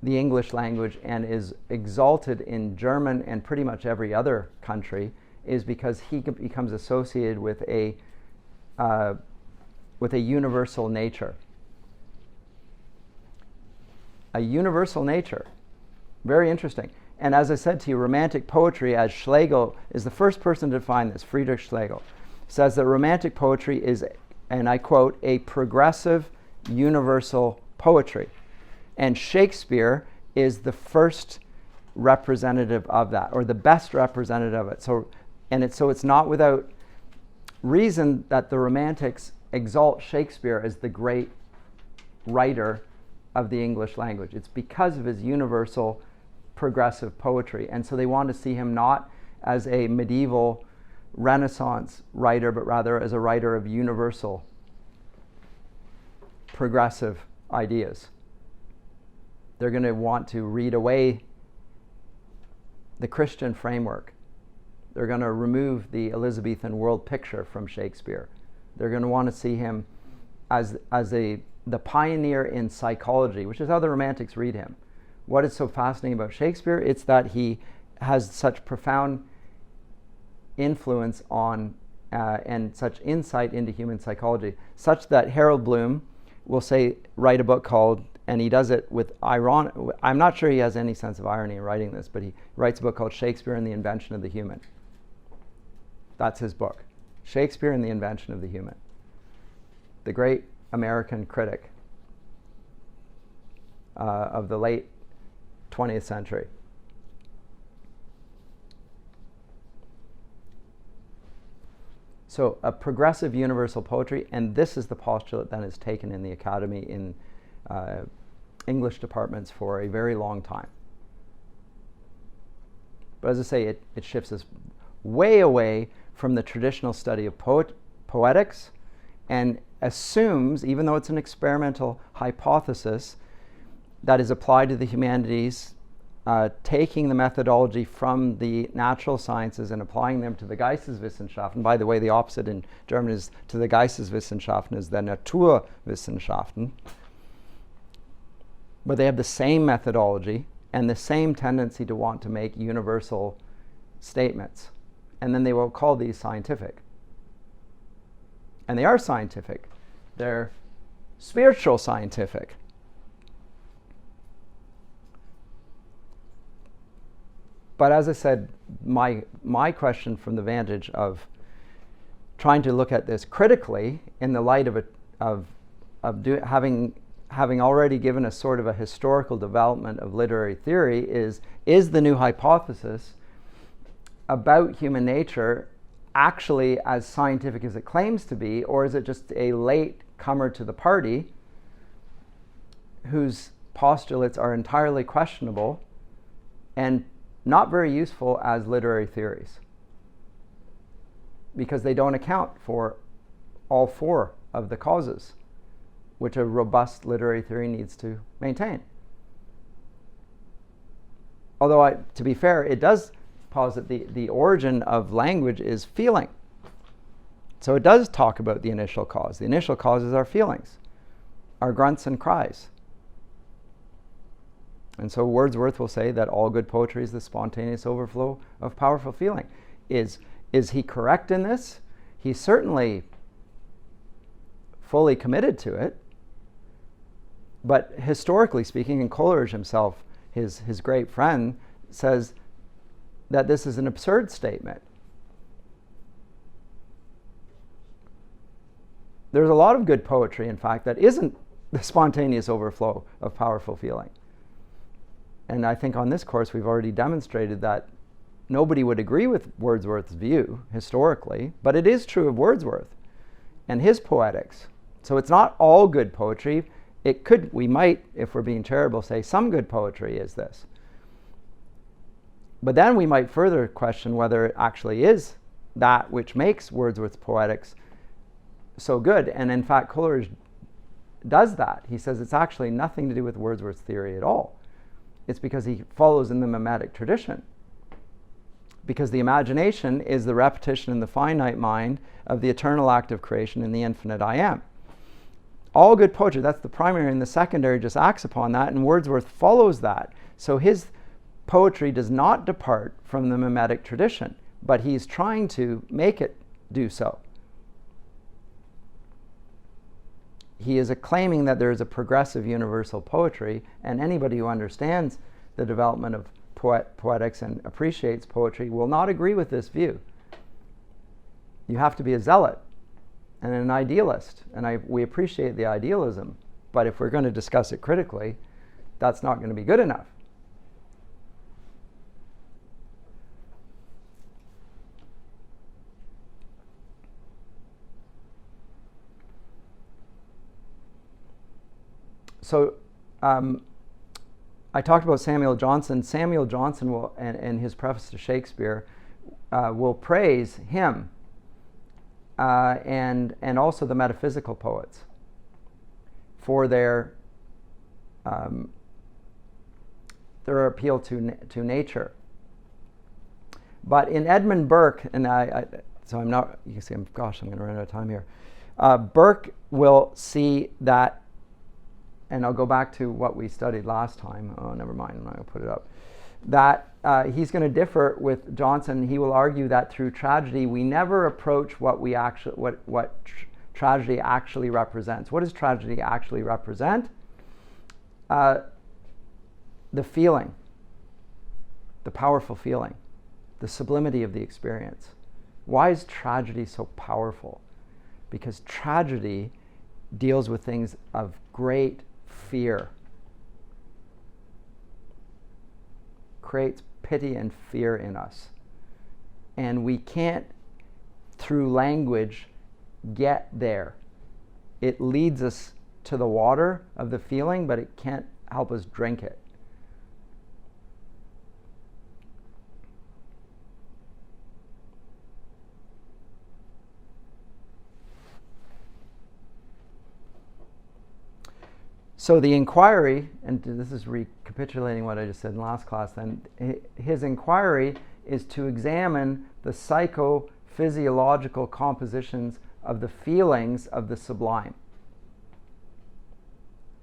[SPEAKER 1] the English language and is exalted in German and pretty much every other country is because he becomes associated with a universal nature. A universal nature. Very interesting. And as I said to you, Romantic poetry, as Schlegel is the first person to define this, Friedrich Schlegel, says that Romantic poetry is, and I quote, a progressive universal poetry. And Shakespeare is the first representative of that, or the best representative of it. So it's not without reason that the Romantics exalt Shakespeare as the great writer of the English language. It's because of his universal progressive poetry. And so they want to see him not as a medieval Renaissance writer, but rather as a writer of universal progressive ideas. They're going to want to read away the Christian framework. They're going to remove the Elizabethan world picture from Shakespeare. They're going to want to see him as the pioneer in psychology, which is how the Romantics read him. What is so fascinating about Shakespeare? It's that he has such profound influence on and such insight into human psychology, such that Harold Bloom will write a book called, and he does it with irony. I'm not sure he has any sense of irony in writing this, but he writes a book called Shakespeare and the Invention of the Human. That's his book, Shakespeare and the Invention of the Human. The great American critic of the late 20th century. So a progressive universal poetry, and this is the postulate that is taken in the academy in English departments for a very long time. But as I say, it shifts us way away from the traditional study of poetics, and assumes, even though it's an experimental hypothesis that is applied to the humanities, taking the methodology from the natural sciences and applying them to the Geisteswissenschaften. By the way, the opposite in German is to the Geisteswissenschaften is the Naturwissenschaften. But they have the same methodology and the same tendency to want to make universal statements. And then they will call these scientific. And they are scientific. They're spiritual scientific. But as I said, my question from the vantage of trying to look at this critically in the light of having already given a sort of a historical development of literary theory is the new hypothesis about human nature actually as scientific as it claims to be, or is it just a late comer to the party whose postulates are entirely questionable and not very useful as literary theories, because they don't account for all four of the causes which a robust literary theory needs to maintain. Although, to be fair, it does posit the origin of language is feeling. So it does talk about the initial cause. The initial cause is our feelings, our grunts and cries. And so Wordsworth will say that all good poetry is the spontaneous overflow of powerful feeling. Is he correct in this? He's certainly fully committed to it. But historically speaking, and Coleridge himself, his great friend, says that this is an absurd statement. There's a lot of good poetry, in fact, that isn't the spontaneous overflow of powerful feeling. And I think on this course we've already demonstrated that nobody would agree with Wordsworth's view historically, but it is true of Wordsworth and his poetics. So it's not all good poetry. We might, if we're being charitable, say some good poetry is this. But then we might further question whether it actually is that which makes Wordsworth's poetics so good. And in fact, Coleridge does that. He says it's actually nothing to do with Wordsworth's theory at all. It's because he follows in the mimetic tradition. Because the imagination is the repetition in the finite mind of the eternal act of creation in the infinite I am. All good poetry, that's the primary, and the secondary just acts upon that, and Wordsworth follows that. So his poetry does not depart from the mimetic tradition, but he's trying to make it do so. He is claiming that there is a progressive universal poetry, and anybody who understands the development of poetics and appreciates poetry will not agree with this view. You have to be a zealot and an idealist, and we appreciate the idealism, but if we're going to discuss it critically, that's not going to be good enough. So I talked about Samuel Johnson. Samuel Johnson will, in his preface to Shakespeare, will praise him and also the metaphysical poets for their appeal to nature. But in Edmund Burke, and so I'm not, you can see, I'm going to run out of time here. Burke will see that, and I'll go back to what we studied last time. Oh, never mind, I'm not going to put it up. That he's going to differ with Johnson. He will argue that through tragedy, we never approach what tragedy actually represents. What does tragedy actually represent? The feeling, the powerful feeling, the sublimity of the experience. Why is tragedy so powerful? Because tragedy deals with things of great fear, creates pity and fear in us. And we can't, through language, get there. It leads us to the water of the feeling, but it can't help us drink it. So the inquiry, and this is recapitulating what I just said in last class, then his inquiry is to examine the psychophysiological compositions of the feelings of the sublime.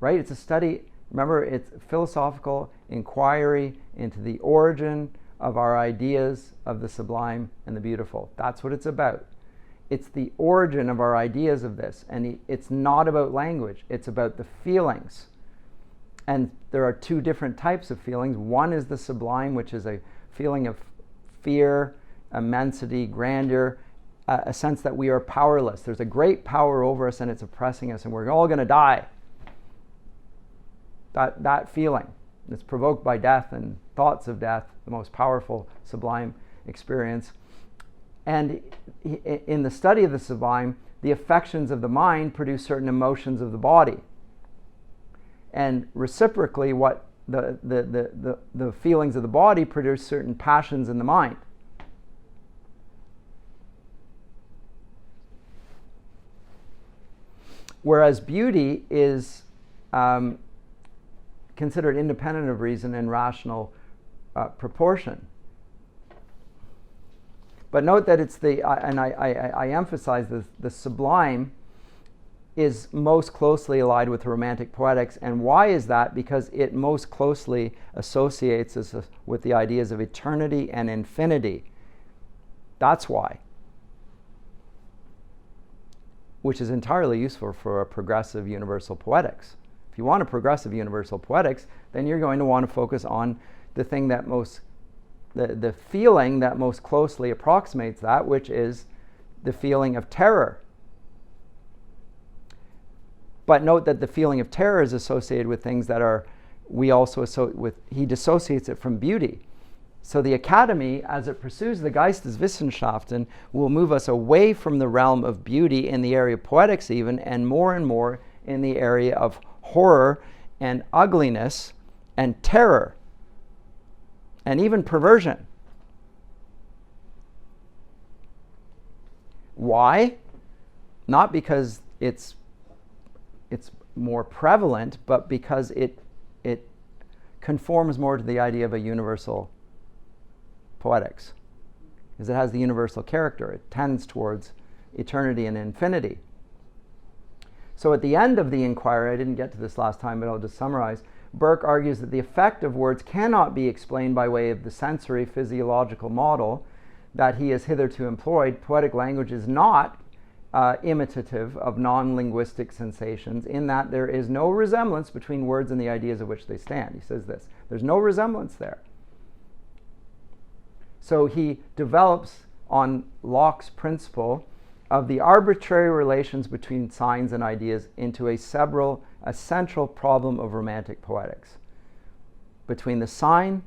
[SPEAKER 1] Right? It's a study, remember, it's philosophical inquiry into the origin of our ideas of the sublime and the beautiful. That's what it's about. It's the origin of our ideas of this, and it's not about language, it's about the feelings. And there are two different types of feelings. One is the sublime, which is a feeling of fear, immensity, grandeur, a sense that we are powerless. There's a great power over us and it's oppressing us and we're all going to die. That feeling is provoked by death and thoughts of death, the most powerful, sublime experience. And in the study of the sublime, the affections of the mind produce certain emotions of the body. And reciprocally, what the feelings of the body produce certain passions in the mind. Whereas beauty is considered independent of reason and rational proportion. But note that it's and I emphasize this, the sublime is most closely allied with romantic poetics. And why is that? Because it most closely associates us with the ideas of eternity and infinity. That's why. Which is entirely useful for a progressive universal poetics. If you want a progressive universal poetics, then you're going to want to focus on the thing that the feeling that most closely approximates that, which is the feeling of terror. But note that the feeling of terror is associated with things that are, he dissociates it from beauty. So the Academy, as it pursues the Geisteswissenschaften, will move us away from the realm of beauty in the area of poetics even, and more in the area of horror and ugliness and terror and even perversion. Why? Not because it's more prevalent, but because it conforms more to the idea of a universal poetics, because it has the universal character. It tends towards eternity and infinity. So at the end of the inquiry, I didn't get to this last time, but I'll just summarize. Burke argues that the effect of words cannot be explained by way of the sensory physiological model that he has hitherto employed. Poetic language is not imitative of non-linguistic sensations, in that there is no resemblance between words and the ideas of which they stand. He says this. There's no resemblance there. So he develops on Locke's principle of the arbitrary relations between signs and ideas into a central problem of romantic poetics, between the sign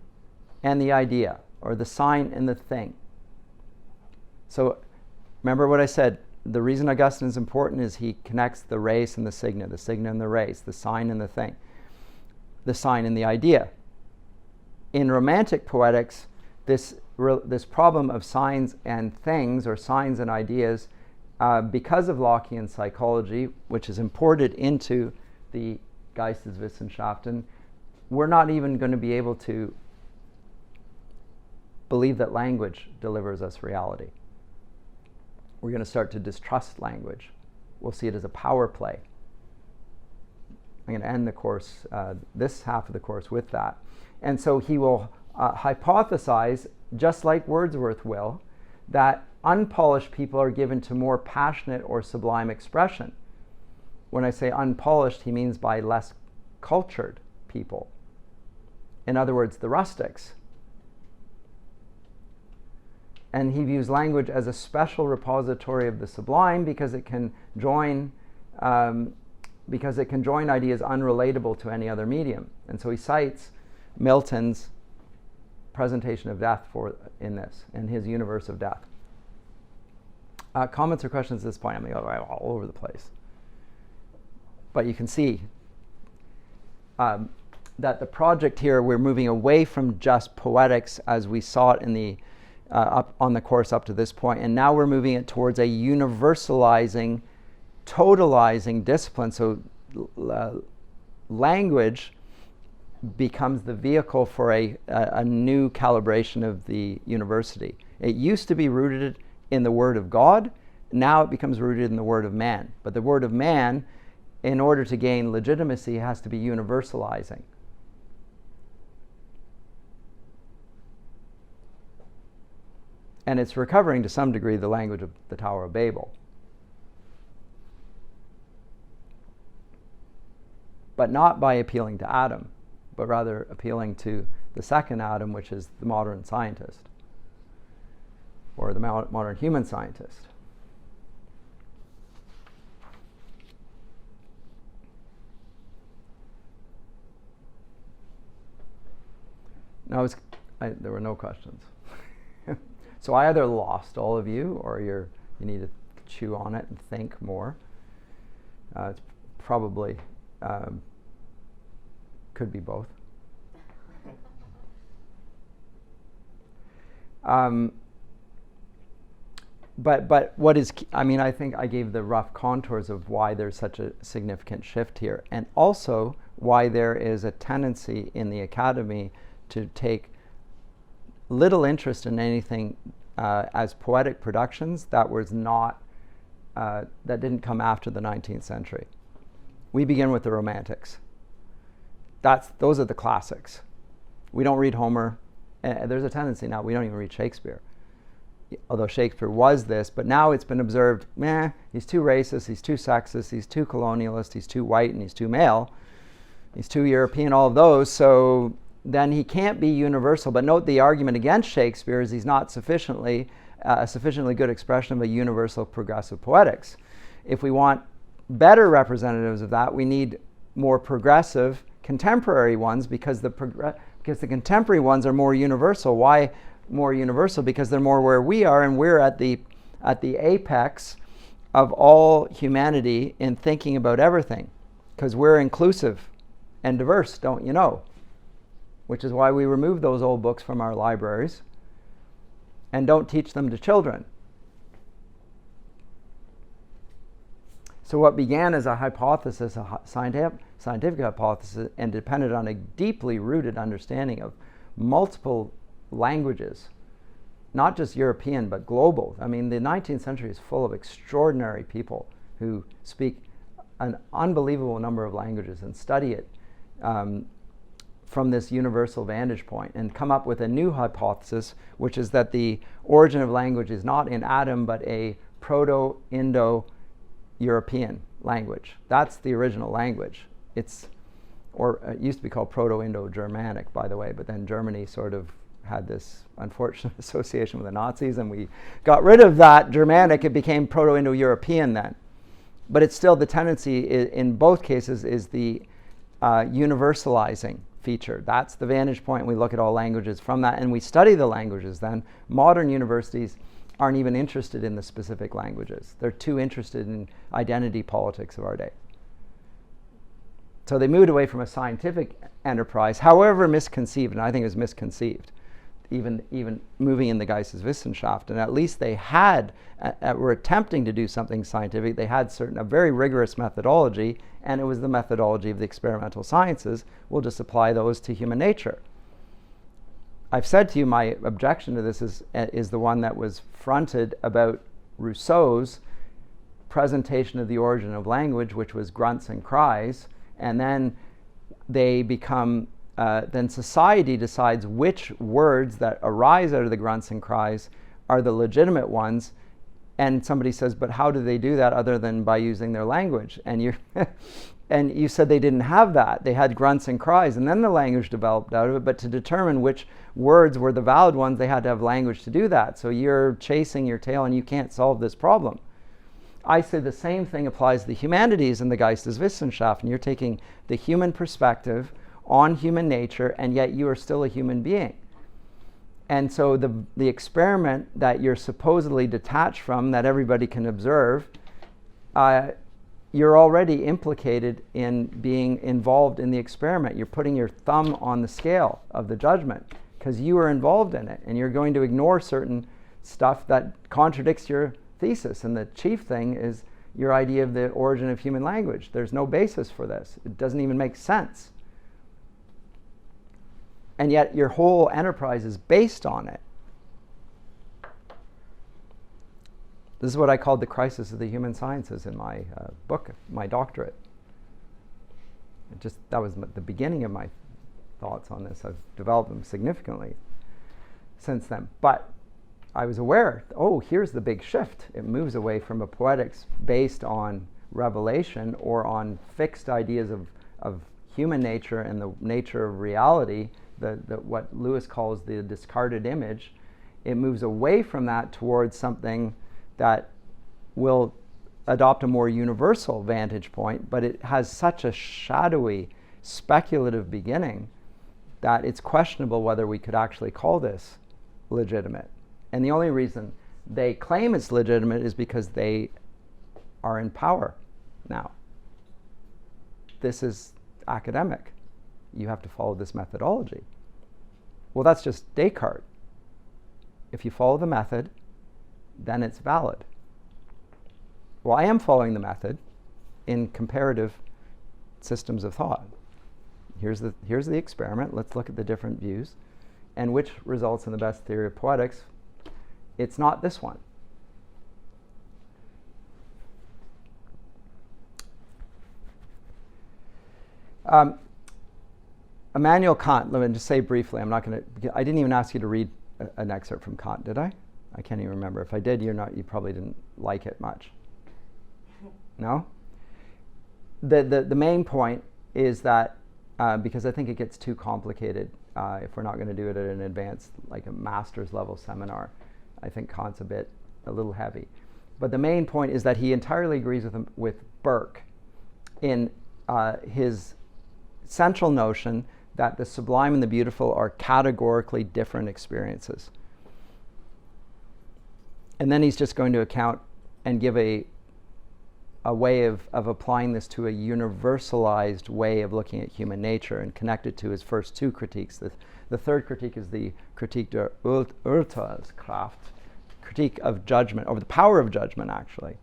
[SPEAKER 1] and the idea, or the sign and the thing. So remember what I said, the reason Augustine is important is he connects the res and the signa and the res, the sign and the thing, the sign and the idea. In romantic poetics, this problem of signs and things, or signs and ideas, because of Lockean psychology, which is imported into the Geisteswissenschaften, we're not even going to be able to believe that language delivers us reality. We're going to start to distrust language. We'll see it as a power play. I'm going to end the course, this half of the course, with that. And so he will hypothesize, just like Wordsworth will, that unpolished people are given to more passionate or sublime expression. When I say unpolished, he means by less cultured people. In other words, the rustics. And he views language as a special repository of the sublime because it can join ideas unrelatable to any other medium. And so he cites Milton's presentation of death in his universe of death. Comments or questions at this point? I'm going to go all over the place. But you can see that the project here, we're moving away from just poetics as we saw it in the up on the course up to this point, and now we're moving it towards a universalizing, totalizing discipline. So language becomes the vehicle for a new calibration of the university. It used to be rooted in the Word of God. Now it becomes rooted in the Word of man. But the Word of man, in order to gain legitimacy, has to be universalizing. And it's recovering to some degree the language of the Tower of Babel. But not by appealing to Adam, but rather appealing to the second Adam, which is the modern scientist, or the modern human scientist. No, there were no questions. So I either lost all of you, or you need to chew on it and think more. It's probably could be both. But what is, I think I gave the rough contours of why there's such a significant shift here, and also why there is a tendency in the academy to take little interest in anything as poetic productions that was not that didn't come after the 19th century. We begin with the Romantics. Those are the classics. We don't read Homer. There's a tendency now we don't even read Shakespeare, although Shakespeare was this, but now it's been observed, he's too racist, he's too sexist, he's too colonialist, he's too white, and he's too male, he's too European, all of those, so then he can't be universal. But note the argument against Shakespeare is he's not sufficiently good expression of a universal progressive poetics. If we want better representatives of that, we need more progressive contemporary ones, because the contemporary ones are more universal. Why more universal? Because they're more where we are, and we're at the apex of all humanity in thinking about everything, because we're inclusive and diverse, don't you know? Which is why we remove those old books from our libraries and don't teach them to children. So what began as a hypothesis, a scientific hypothesis, and depended on a deeply rooted understanding of multiple languages, not just European, but global. The 19th century is full of extraordinary people who speak an unbelievable number of languages and study it from this universal vantage point, and come up with a new hypothesis, which is that the origin of language is not in Adam, but a Proto-Indo-European language. That's the original language. It used to be called Proto-Indo-Germanic, by the way, but then Germany sort of had this unfortunate association with the Nazis, and we got rid of that Germanic. It became Proto-Indo-European then. But it's still, the tendency in both cases is the universalizing feature. That's the vantage point. We look at all languages from that, and we study the languages then. Modern universities aren't even interested in the specific languages. They're too interested in identity politics of our day. So they moved away from a scientific enterprise, however misconceived, and I think it was misconceived, even moving in the Geisteswissenschaft, and at least they were attempting to do something scientific. They had a very rigorous methodology, and it was the methodology of the experimental sciences. We'll just apply those to human nature. I've said to you my objection to this is the one that was fronted about Rousseau's presentation of the origin of language, which was grunts and cries, and then they become then society decides which words that arise out of the grunts and cries are the legitimate ones, and somebody says, but how do they do that other than by using their language? And you said they didn't have that. They had grunts and cries, and then the language developed out of it. But to determine which words were the valid ones, they had to have language to do that. So you're chasing your tail, and you can't solve this problem. I say the same thing applies to the humanities and the Geisteswissenschaft, and you're taking the human perspective on human nature, and yet you are still a human being. And so the experiment that you're supposedly detached from, that everybody can observe, you're already implicated in being involved in the experiment. You're putting your thumb on the scale of the judgment because you are involved in it, and you're going to ignore certain stuff that contradicts your thesis. And the chief thing is your idea of the origin of human language. There's no basis for this. It doesn't even make sense. And yet your whole enterprise is based on it. This is what I called the crisis of the human sciences in my book, my doctorate. That was the beginning of my thoughts on this. I've developed them significantly since then. But I was aware, here's the big shift. It moves away from a poetics based on revelation or on fixed ideas of human nature and the nature of reality what Lewis calls the discarded image, it moves away from that towards something that will adopt a more universal vantage point, but it has such a shadowy, speculative beginning that it's questionable whether we could actually call this legitimate. And the only reason they claim it's legitimate is because they are in power now. This is academic. You have to follow this methodology. Well, that's just Descartes. If you follow the method, then it's valid. Well, I am following the method in comparative systems of thought. Here's the experiment. Let's look at the different views. And which results in the best theory of poetics? It's not this one. Immanuel Kant, let me just say briefly, I didn't even ask you to read an excerpt from Kant, did I? I can't even remember. If I did, you probably didn't like it much. No? The main point is that, because I think it gets too complicated if we're not going to do it at an advanced, like a master's level seminar, I think Kant's a little heavy. But the main point is that he entirely agrees with Burke in his central notion that the sublime and the beautiful are categorically different experiences. And then he's just going to account and give a way of applying this to a universalized way of looking at human nature and connect it to his first two critiques. The third critique is the critique der Urteilskraft, critique of judgment, or the power of judgment, actually.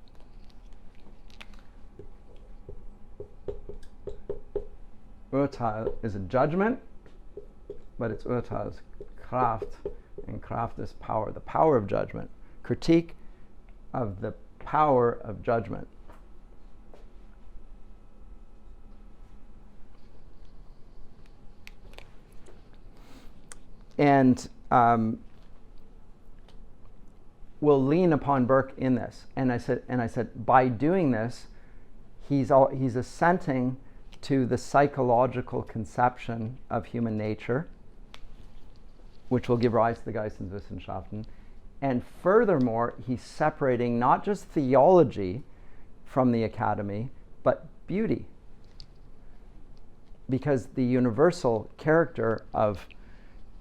[SPEAKER 1] Urteil is a judgment, but it's Urteilskraft, and Kraft is power, the power of judgment. Critique of the power of judgment. And we'll lean upon Burke in this. And I said, by doing this, he's assenting to the psychological conception of human nature, which will give rise to the Geisteswissenschaften. And furthermore, he's separating not just theology from the academy, but beauty. Because the universal character of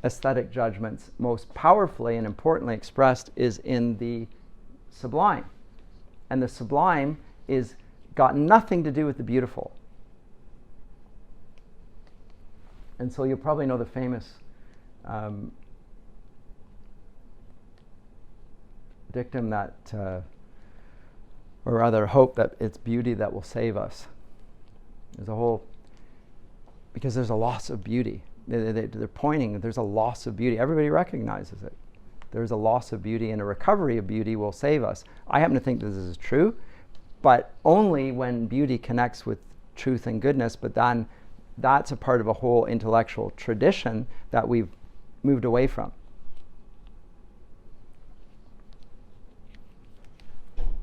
[SPEAKER 1] aesthetic judgments, most powerfully and importantly expressed, is in the sublime. And the sublime is got nothing to do with the beautiful. And so you'll probably know the famous dictum that, or rather hope that it's beauty that will save us. Because there's a loss of beauty. They're pointing, there's a loss of beauty. Everybody recognizes it. There's a loss of beauty, and a recovery of beauty will save us. I happen to think this is true, but only when beauty connects with truth and goodness, but then that's a part of a whole intellectual tradition that we've moved away from.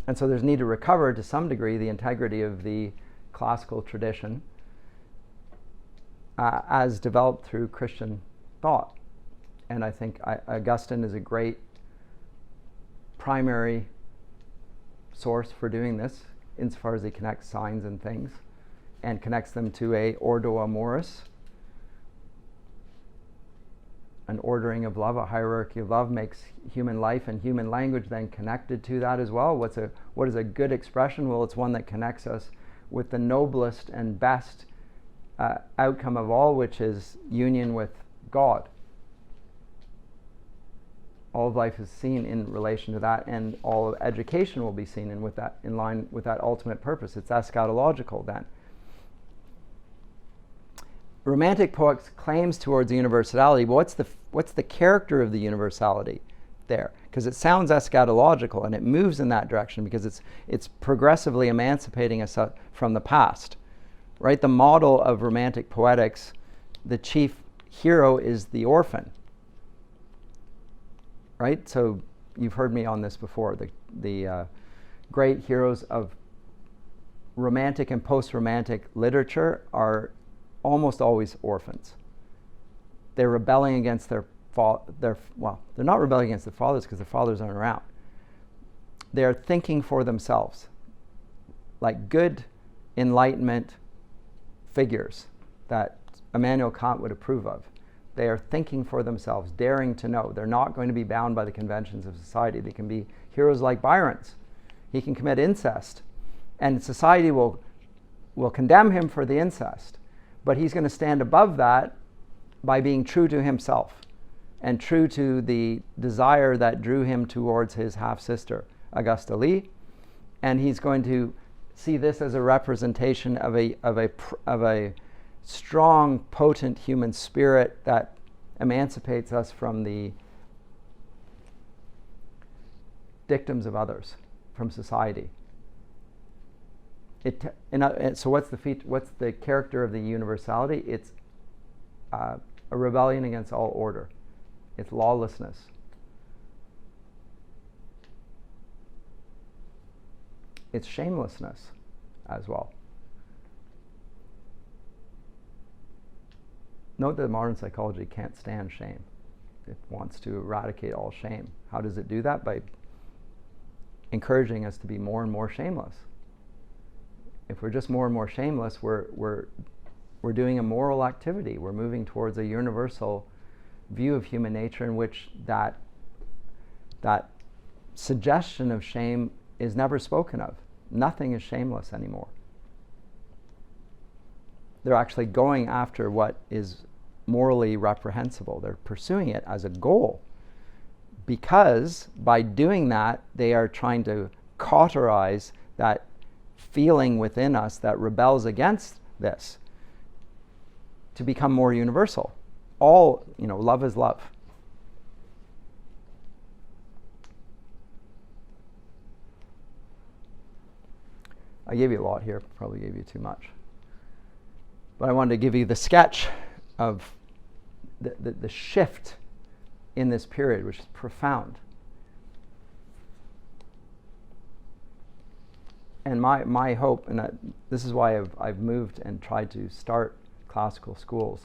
[SPEAKER 1] And so there's need to recover to some degree the integrity of the classical tradition as developed through Christian thought. And I think Augustine is a great primary source for doing this, insofar as he connects signs and things and connects them to a ordo amoris, an ordering of love, a hierarchy of love, makes human life and human language then connected to that as well. What is a good expression? Well, it's one that connects us with the noblest and best outcome of all, which is union with God. All of life is seen in relation to that, and all of education will be seen in line with that ultimate purpose. It's eschatological then. Romantic poets claims towards universality, but what's the character of the universality there? Because it sounds eschatological, and it moves in that direction because it's progressively emancipating us from the past. Right? The model of romantic poetics, the chief hero is the orphan. Right? So you've heard me on this before. The great heroes of romantic and post-romantic literature are almost always orphans. they're rebelling against they're not rebelling against their fathers because their fathers aren't around. They're thinking for themselves, like good Enlightenment figures that Immanuel Kant would approve of. They are thinking for themselves, daring to know. They're not going to be bound by the conventions of society. They can be heroes like Byron's. He can commit incest, and society will condemn him for the incest, but he's going to stand above that by being true to himself and true to the desire that drew him towards his half-sister, Augusta Lee, and he's going to see this as a representation of a strong, potent human spirit that emancipates us from the dictums of others, from society. So what's the character of the universality? It's a rebellion against all order. It's lawlessness. It's shamelessness as well. Note that modern psychology can't stand shame. It wants to eradicate all shame. How does it do that? By encouraging us to be more and more shameless. If we're just more and more shameless, we're doing a moral activity. We're moving towards a universal view of human nature in which that suggestion of shame is never spoken of. Nothing is shameless anymore. They're actually going after what is morally reprehensible. They're pursuing it as a goal, because by doing that, they are trying to cauterize that feeling within us that rebels against this to become more universal. Love is love. I gave you a lot here, probably gave you too much. But I wanted to give you the sketch of the shift in this period, which is profound. And my hope, and this is why I've moved and tried to start classical schools,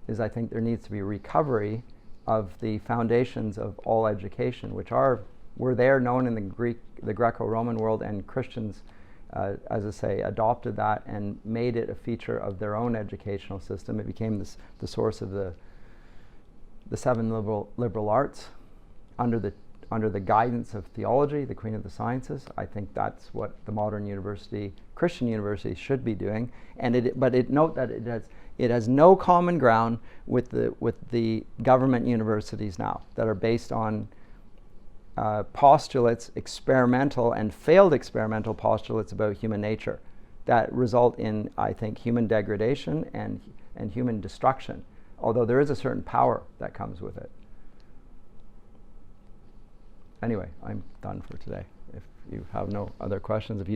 [SPEAKER 1] is I think there needs to be recovery of the foundations of all education, which were there, known in the Greco-Roman world, and Christians, as I say, adopted that and made it a feature of their own educational system. It became the source of the seven liberal arts under the guidance of theology, the queen of the sciences. I think that's what the modern Christian university should be doing. But note that it has no common ground with the government universities now that are based on postulates, experimental and failed experimental postulates about human nature that result in, I think, human degradation and human destruction, although there is a certain power that comes with it. Anyway, I'm done for today. If you have no other questions, if you